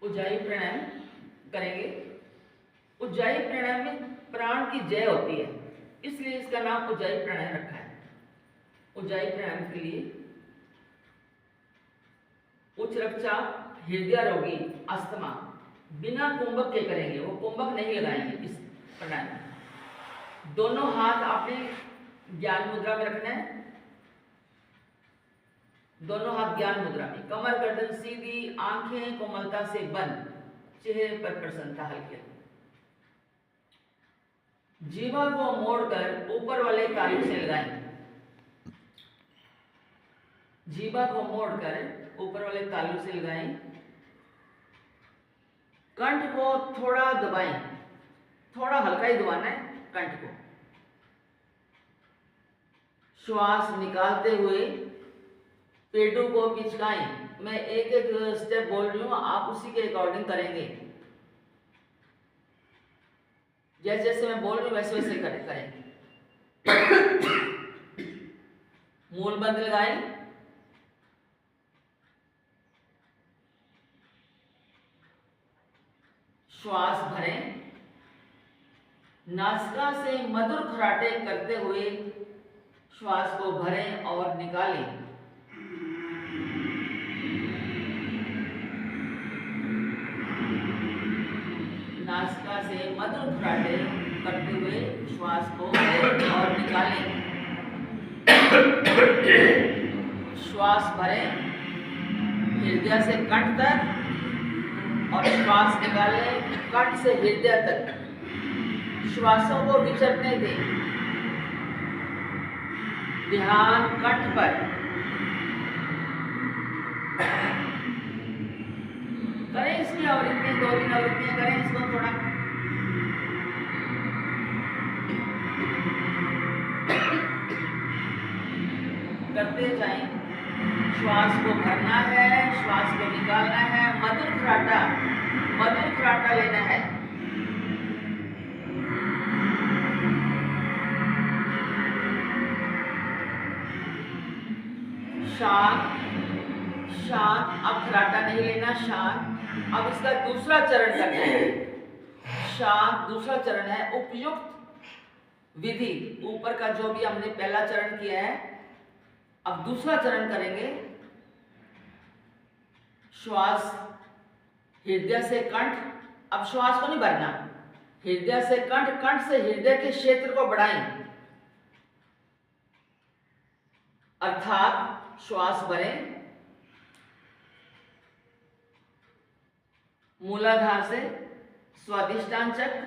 उज्जाई प्राणायाम करेंगे। उज्जाई प्राणायाम में प्राण की जय होती है, इसलिए इसका नाम उज्जाई प्राणायाम रखा है। उज्जाई प्राणायाम के लिए उच्च रक्तचाप, हृदय रोगी, अस्थमा बिना कुंभक के करेंगे, वो कुंभक नहीं लगाएंगे इस प्राणायाम में। दोनों हाथ अपने ज्ञान मुद्रा में रखना है, दोनों हाथ ज्ञान मुद्रा में, कमर गर्दन सीधी, आंखें कोमलता से बंद, चेहरे पर प्रसन्नता हल्की। जीवा को मोड़कर ऊपर वाले तालू से लगाएं, जीवा को मोड़कर ऊपर वाले तालू से लगाएं। कंठ को थोड़ा दबाएं, थोड़ा हल्का ही दबाना है कंठ को। श्वास निकालते हुए पेटों को पिचकाएं। मैं एक एक स्टेप बोल रही हूं, आप उसी के अकॉर्डिंग करेंगे। जैसे जैसे मैं बोल रही हूं वैसे वैसे करेंगे। मूल बंद लगाएं, श्वास भरें, नासिका से मधुर खराटे करते हुए श्वास को भरें और निकालें। नासिका से मधुर खराटे करते हुए श्वास को भरें और निकालें। श्वास भरें हृदय से कंठ तक और श्वास निकालें कंठ से हृदय तक। श्वासों को विचरने दें, ध्यान कंठ पर। करें इसकी आवृत्ति, 2-3 आवृत्तियां करें इसको थोड़ा। करते जाएं, श्वास को भरना है, श्वास को निकालना है, मधुर खराटा लेना है। शांत, अब खराटा नहीं लेना, शांत। अब इसका दूसरा चरण करना है, शांत दूसरा चरण है। उपयुक्त विधि, ऊपर का जो भी हमने पहला चरण किया है, अब दूसरा चरण करेंगे। श्वास हृदय से कंठ, अब श्वास को नहीं भरना, हृदय से कंठ, कंठ से हृदय के क्षेत्र को बढ़ाएं, अर्थात श्वास भरें मूलाधार से स्वादिष्टान चक्र,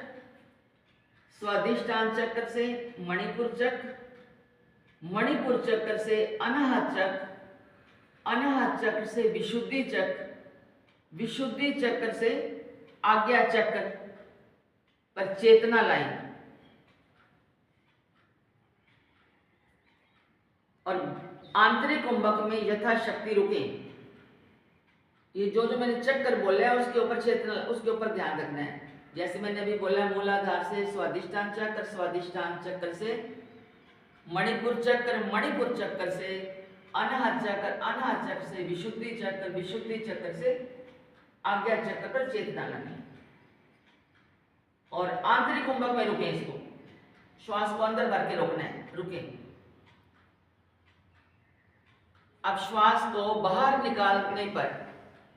स्वादिष्टान चक्र से मणिपुर चक्र, मणिपुर चक्र से अनाहत चक्र, अनाहत चक्र से विशुद्धि चक्र, विशुद्धि चक्र से आज्ञा चक्र पर चेतना लाएं और आंतरिक कुंभक में यथाशक्ति रुकें। ये जो मैंने चक्कर बोला है उसके ऊपर चेतना, उसके ऊपर ध्यान रखना है। जैसे मैंने अभी बोला, मूलाधार से स्वादिष्टान चक्र, स्वादिष्टान चक्र से मणिपुर चक्र, मणिपुर चक्र से अनाहत चक्र, अनाहत चक्र से विशुद्धि चक्र, विशुद्धि चक्र से आज्ञा चक्र पर चेतना लानी और आंतरिक कुंभक में रुके। इसको श्वास को अंदर भर के रोकना है, रुके। अब श्वास को बाहर निकालने पर,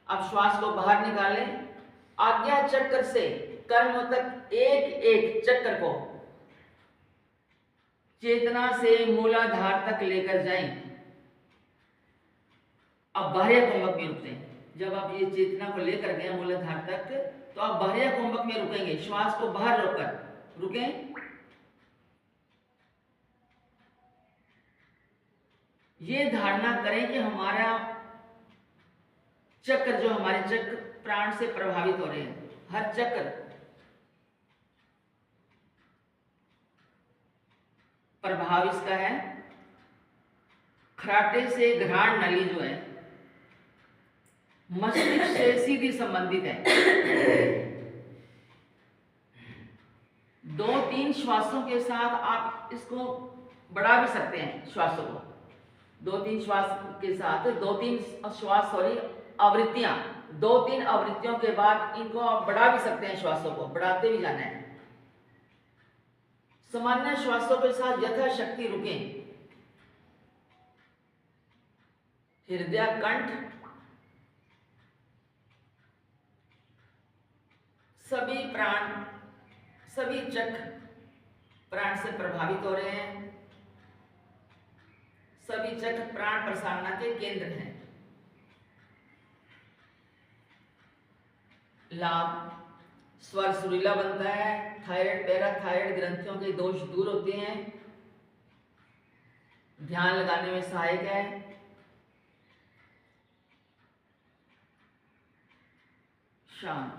अब श्वास को बाहर निकालें, आज्ञा चक्र से कर्म तक एक एक चक्कर को चेतना से मूलाधार तक लेकर जाएं। अब बाह्य कुंभक में रुकते हैं। जब आप ये चेतना को लेकर गए मूलाधार तक, तो आप बाह्य कुंभक में रुकेंगे। श्वास को बाहर रोककर रुकें। ये धारणा करें कि हमारा चक्र, जो हमारे चक्र प्राण से प्रभावित हो रहे हैं, हर चक्र प्रभाव इसका है। खराटे से घ्राण नली जो है मस्तिष्क से सीधी संबंधित है। 2-3 श्वासों के साथ आप इसको बढ़ा भी सकते हैं। श्वासों को 2-3 श्वास के साथ, 2-3 श्वास आवृत्तियां 2-3 आवृत्तियों के बाद इनको आप बढ़ा भी सकते हैं, श्वासों को बढ़ाते भी जाना है। सामान्य श्वासों के साथ यथाशक्ति रुकें। हृदय कंठ सभी प्राण, सभी चक्र प्राण से प्रभावित हो रहे हैं। सभी चक्र प्राण प्रसारणा के केंद्र हैं। लाभ, स्वर सुरीला बनता है, थायराइड पैराथायराइड ग्रंथियों के दोष दूर होते हैं, ध्यान लगाने में सहायक है। शांत।